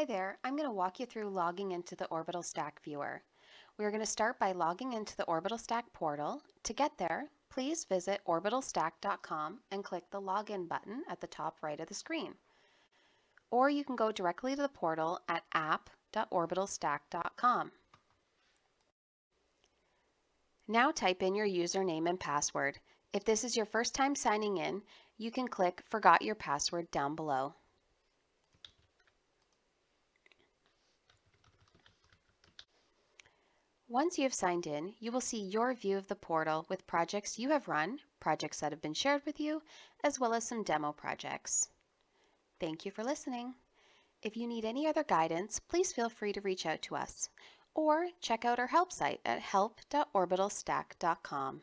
there, I'm going to walk you through logging into the Orbital Stack viewer. We are going to start by logging into the Orbital Stack portal. To get there, please visit orbitalstack.com and click the login button at the top right of the screen. Or you can go directly to the portal at app.orbitalstack.com. Now type in your username and password. If this is your first time signing in, you can click Forgot Your Password down below. Once you have signed in, you will see your view of the portal with projects you have run, projects that have been shared with you, as well as some demo projects. Thank you for listening. If you need any other guidance, please feel free to reach out to us, or check out our help site at help.orbitalstack.com.